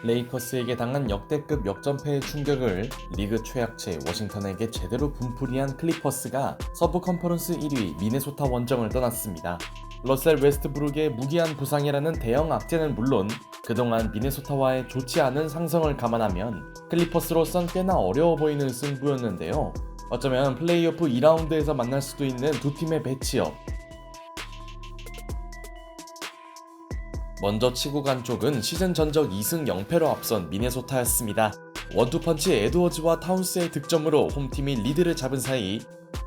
레이커스에게 당한 역대급 역전패의 충격을 리그 최약체 워싱턴에게 제대로 분풀이한 클리퍼스가 서부 컨퍼런스 1위 미네소타 원정을 떠났습니다. 러셀 웨스트브룩의 무기한 부상이라는 대형 악재는 물론 그동안 미네소타와의 좋지 않은 상성을 감안하면 클리퍼스로선 꽤나 어려워 보이는 승부였는데요. 어쩌면 플레이오프 2라운드에서 만날 수도 있는 두 팀의 매치업. 먼저 치고 간 쪽은 시즌 전적 2승 0패로 앞선 미네소타였습니다. 원투펀치 에드워즈와 타운스의 득점으로 홈팀이 리드를 잡은 사이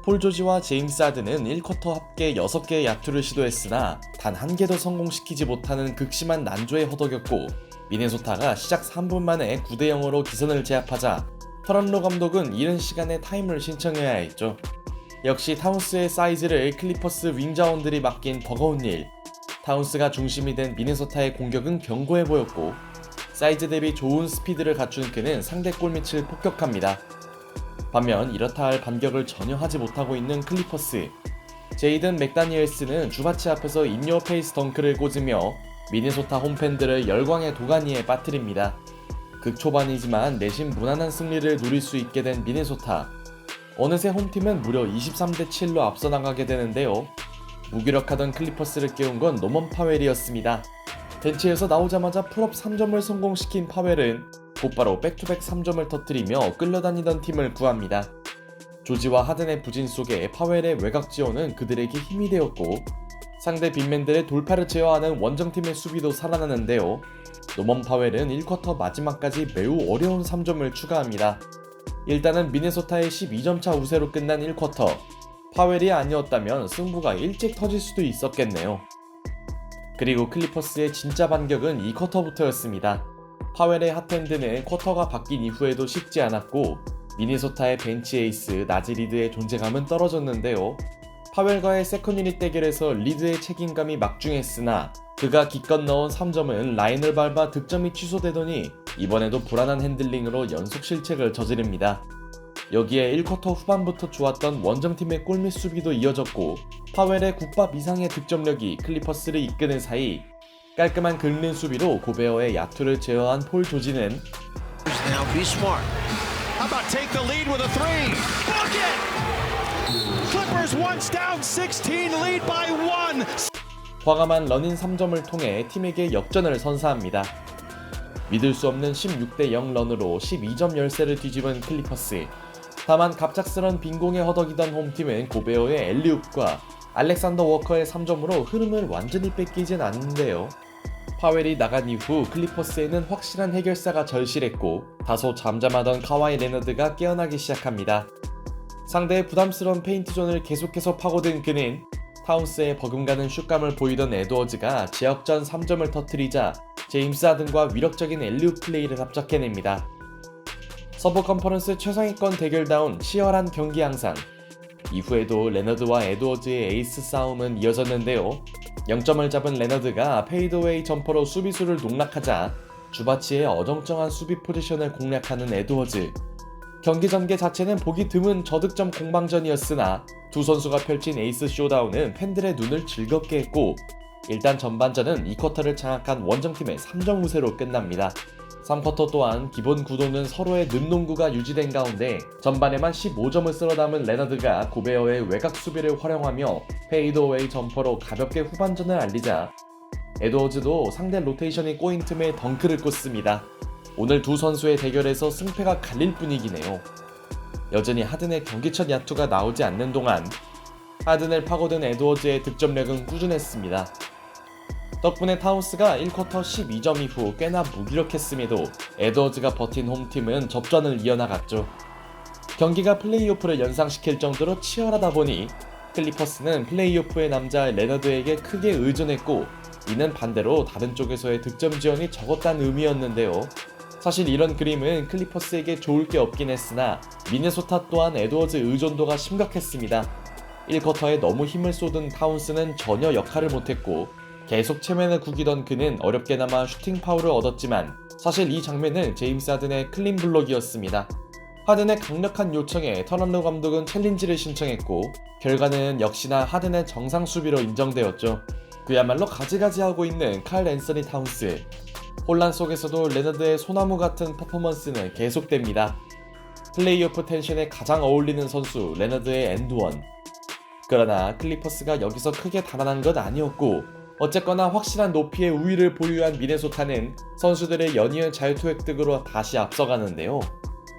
폴 조지와 제임스 하든은 1쿼터 합계 6개의 야투를 시도했으나 단 한 개도 성공시키지 못하는 극심한 난조에 허덕였고 미네소타가 시작 3분 만에 9대0으로 기선을 제압하자 터런로 감독은 이른 시간에 타임을 신청해야 했죠. 역시 타운스의 사이즈를 클리퍼스 윙자원들이 맡긴 버거운 일. 타운스가 중심이 된 미네소타의 공격은 견고해 보였고 사이즈 대비 좋은 스피드를 갖춘 그는 상대 골밑을 폭격합니다. 반면 이렇다 할 반격을 전혀 하지 못하고 있는 클리퍼스. 제이든 맥다니엘스는 주바치 앞에서 인유어 페이스 덩크를 꽂으며 미네소타 홈팬들을 열광의 도가니에 빠뜨립니다. 극초반이지만 내심 무난한 승리를 누릴 수 있게 된 미네소타. 어느새 홈팀은 무려 23대7로 앞서 나가게 되는데요. 무기력하던 클리퍼스를 깨운 건 노먼 파웰이었습니다. 벤치에서 나오자마자 풀업 3점을 성공시킨 파웰은 곧바로 백투백 3점을 터뜨리며 끌려다니던 팀을 구합니다. 조지와 하든의 부진 속에 파웰의 외곽 지원은 그들에게 힘이 되었고 상대 빅맨들의 돌파를 제어하는 원정팀의 수비도 살아나는데요. 노먼 파웰은 1쿼터 마지막까지 매우 어려운 3점을 추가합니다. 일단은 미네소타의 12점차 우세로 끝난 1쿼터. 파웰이 아니었다면 승부가 일찍 터질 수도 있었겠네요. 그리고 클리퍼스의 진짜 반격은 2쿼터부터였습니다. 파웰의 핫핸드는 쿼터가 바뀐 이후에도 식지 않았고 미네소타의 벤치 에이스 나지 리드의 존재감은 떨어졌는데요. 파웰과의 세컨 유닛 대결에서 리드의 책임감이 막중했으나 그가 기껏 넣은 3점은 라인을 밟아 득점이 취소되더니 이번에도 불안한 핸들링으로 연속 실책을 저지릅니다. 여기에 1쿼터 후반부터 좋았던 원정팀의 골밑 수비도 이어졌고 파웰의 국밥 이상의 득점력이 클리퍼스를 이끄는 사이 깔끔한 긁는 수비로 고베어의 야투를 제어한 폴 조지는 과감한 러닝 3점을 통해 팀에게 역전을 선사합니다. 믿을 수 없는 16대0 런으로 12점 열세를 뒤집은 클리퍼스. 다만 갑작스런 빈공에 허덕이던 홈팀은 고베어의 엘리웁과 알렉산더 워커의 3점으로 흐름을 완전히 뺏기진 않는데요. 파웰이 나간 이후 클리퍼스에는 확실한 해결사가 절실했고 다소 잠잠하던 카와이 레너드가 깨어나기 시작합니다. 상대의 부담스러운 페인트존을 계속해서 파고든 그는 타운스의 버금가는 슛감을 보이던 에드워즈가 제역전 3점을 터뜨리자 제임스 하든과 위력적인 엘리웁 플레이를 합작해냅니다. 서부 컨퍼런스 최상위권 대결다운 치열한 경기 양상. 이후에도 레너드와 에드워즈의 에이스 싸움은 이어졌는데요. 0점을 잡은 레너드가 페이드웨이 점퍼로 수비수를 농락하자 주바치의 어정쩡한 수비 포지션을 공략하는 에드워즈. 경기 전개 자체는 보기 드문 저득점 공방전이었으나 두 선수가 펼친 에이스 쇼다운은 팬들의 눈을 즐겁게 했고 일단 전반전은 2쿼터를 장악한 원정팀의 3점 우세로 끝납니다. 3쿼터 또한 기본 구도는 서로의 눈농구가 유지된 가운데 전반에만 15점을 쓸어 담은 레너드가 고베어의 외곽 수비를 활용하며 페이드어웨이 점퍼로 가볍게 후반전을 알리자 에드워즈도 상대 로테이션이 꼬인 틈에 덩크를 꽂습니다. 오늘 두 선수의 대결에서 승패가 갈릴 분위기네요. 여전히 하든의 경기 첫 야투가 나오지 않는 동안 하든을 파고든 에드워즈의 득점력은 꾸준했습니다. 덕분에 타운스가 1쿼터 12점 이후 꽤나 무기력했음에도 에드워즈가 버틴 홈팀은 접전을 이어나갔죠. 경기가 플레이오프를 연상시킬 정도로 치열하다 보니 클리퍼스는 플레이오프의 남자 레너드에게 크게 의존했고 이는 반대로 다른 쪽에서의 득점 지원이 적었다는 의미였는데요. 사실 이런 그림은 클리퍼스에게 좋을 게 없긴 했으나 미네소타 또한 에드워즈 의존도가 심각했습니다. 1쿼터에 너무 힘을 쏟은 타운스는 전혀 역할을 못했고 계속 체면을 구기던 그는 어렵게나마 슈팅 파울을 얻었지만 사실 이 장면은 제임스 하든의 클린 블록이었습니다. 하든의 강력한 요청에 터런로 감독은 챌린지를 신청했고 결과는 역시나 하든의 정상 수비로 인정되었죠. 그야말로 가지가지하고 있는 칼 앤서니 타운스. 혼란 속에서도 레너드의 소나무 같은 퍼포먼스는 계속됩니다. 플레이오프 텐션에 가장 어울리는 선수 레너드의 엔드원. 그러나 클리퍼스가 여기서 크게 달아난 건 아니었고, 어쨌거나 확실한 높이의 우위를 보유한 미네소타는 선수들의 연이은 자유투 획득으로 다시 앞서가는데요.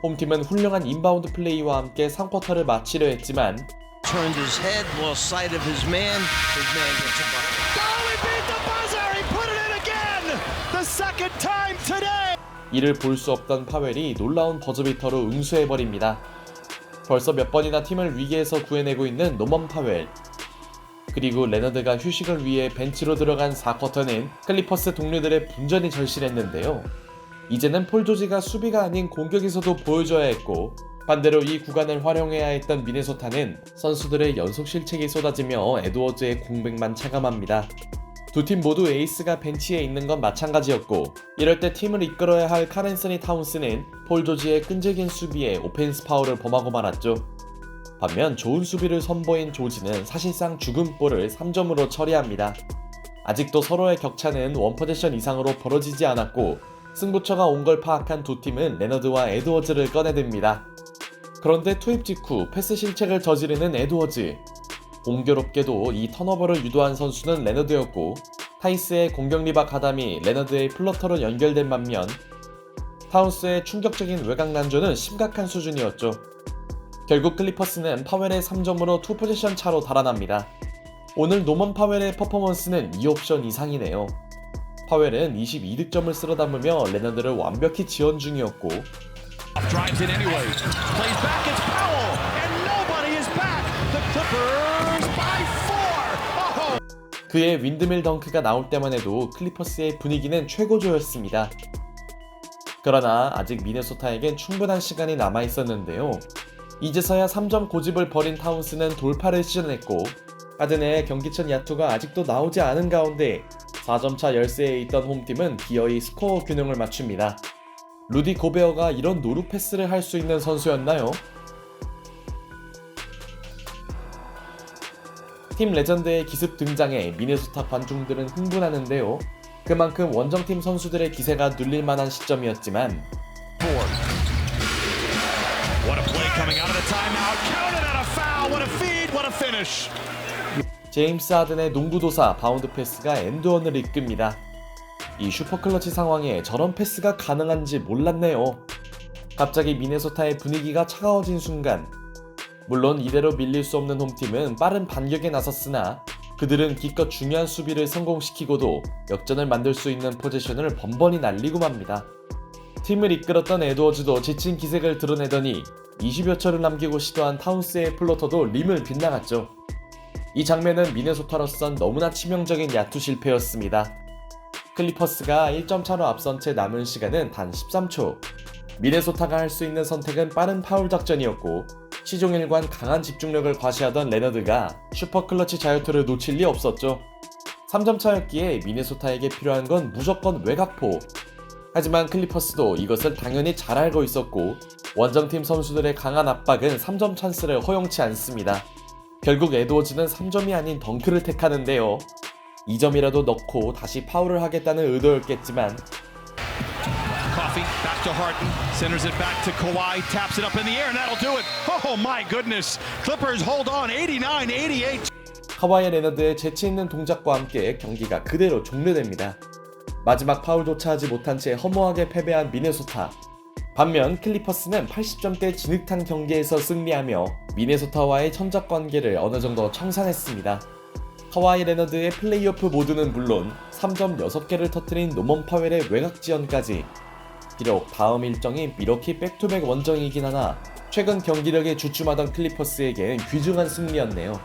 홈팀은 훌륭한 인바운드 플레이와 함께 상쿼터를 마치려 했지만 Turned his head, lost sight of his man. His man gets a bucket. Oh, he beat the buzzer! He put it in again! The second time today! 이를 볼 수 없던 파웰이 놀라운 버저비터로 응수해버립니다. 벌써 몇 번이나 팀을 위기에서 구해내고 있는 노먼 파웰. 그리고 레너드가 휴식을 위해 벤치로 들어간 4쿼터는 클리퍼스 동료들의 분전이 절실했는데요. 이제는 폴 조지가 수비가 아닌 공격에서도 보여줘야 했고, 반대로 이 구간을 활용해야 했던 미네소타는 선수들의 연속 실책이 쏟아지며 에드워즈의 공백만 체감합니다. 두 팀 모두 에이스가 벤치에 있는 건 마찬가지였고, 이럴 때 팀을 이끌어야 할 카렌서니 타운스는 폴 조지의 끈질긴 수비에 오펜스 파울을 범하고 말았죠. 반면 좋은 수비를 선보인 조지는 사실상 죽은 볼을 3점으로 처리합니다. 아직도 서로의 격차는 원포제션 이상으로 벌어지지 않았고, 승부처가 온 걸 파악한 두 팀은 레너드와 에드워즈를 꺼내듭니다. 그런데 투입 직후 패스 실책을 저지르는 에드워즈. 공교롭게도 이 턴오버를 유도한 선수는 레너드였고, 타이스의 공격 리바 가담이 레너드의 플러터로 연결된 반면 타운스의 충격적인 외곽 난조는 심각한 수준이었죠. 결국 클리퍼스는 파웰의 3점으로 2포지션 차로 달아납니다. 오늘 노먼 파웰의 퍼포먼스는 2옵션 이상이네요. 파웰은 22득점을 쓸어 담으며 레너드를 완벽히 지원 중이었고, Drives it anyway. Plays back, it's Powell! And nobody is back! The Clippers by 4! Oh! 그의 윈드밀 덩크가 나올 때만 해도 클리퍼스의 분위기는 최고조였습니다. 그러나 아직 미네소타에겐 충분한 시간이 남아있었는데요. 이제서야 3점 고집을 벌인 타운스는 돌파를 시전했고, 하든의 경기천 야투가 아직도 나오지 않은 가운데 4점차 열세에 있던 홈팀은 기어이 스코어 균형을 맞춥니다. 루디 고베어가 이런 노루 패스를 할 수 있는 선수였나요? 팀 레전드의 기습 등장에 미네소타 관중들은 흥분하는데요. 그만큼 원정팀 선수들의 기세가 눌릴만한 시점이었지만 What a play coming out of the timeout. Counted on a foul. What a feed. What a finish. 제임스 하든의 농구도사 바운드 패스가 엔드원을 이끕니다. 이 슈퍼클러치 상황에 저런 패스가 가능한지 몰랐네요. 갑자기 미네소타의 분위기가 차가워진 순간, 물론 이대로 밀릴 수 없는 홈팀은 빠른 반격에 나섰으나 그들은 기껏 중요한 수비를 성공시키고도 역전을 만들 수 있는 포지션을 번번이 날리고 맙니다. 팀을 이끌었던 에드워즈도 지친 기색을 드러내더니 20여 초를 남기고 시도한 타운스의 플로터도 림을 빗나갔죠. 이 장면은 미네소타로선 너무나 치명적인 야투 실패였습니다. 클리퍼스가 1점 차로 앞선 채 남은 시간은 단 13초. 미네소타가 할 수 있는 선택은 빠른 파울 작전이었고, 시종일관 강한 집중력을 과시하던 레너드가 슈퍼클러치 자유투를 놓칠 리 없었죠. 3점 차였기에 미네소타에게 필요한 건 무조건 외곽포. 하지만 클리퍼스도 이것을 당연히 잘 알고 있었고, 원정팀 선수들의 강한 압박은 3점 찬스를 허용치 않습니다. 결국 에드워즈는 3점이 아닌 덩크를 택하는데요. 2점이라도 넣고 다시 파울을 하겠다는 의도였겠지만 Coffee back to Harden. Centers it back to Kawhi. Taps it up in the air and that'll do it. Oh my goodness. Clippers hold on 89-88. 카와이 레너드의 재치있는 동작과 함께 경기가 그대로 종료됩니다. 마지막 파울조차 하지 못한 채 허무하게 패배한 미네소타. 반면 클리퍼스는 80점대 진흙탕 경기에서 승리하며 미네소타와의 천적 관계를 어느 정도 청산했습니다. 카와이 레너드의 플레이오프 모드는 물론 3점 6개를 터뜨린 노먼 파웰의 외곽 지원까지. 비록 다음 일정이 미러키 백투백 원정이긴 하나 최근 경기력에 주춤하던 클리퍼스에겐 귀중한 승리였네요.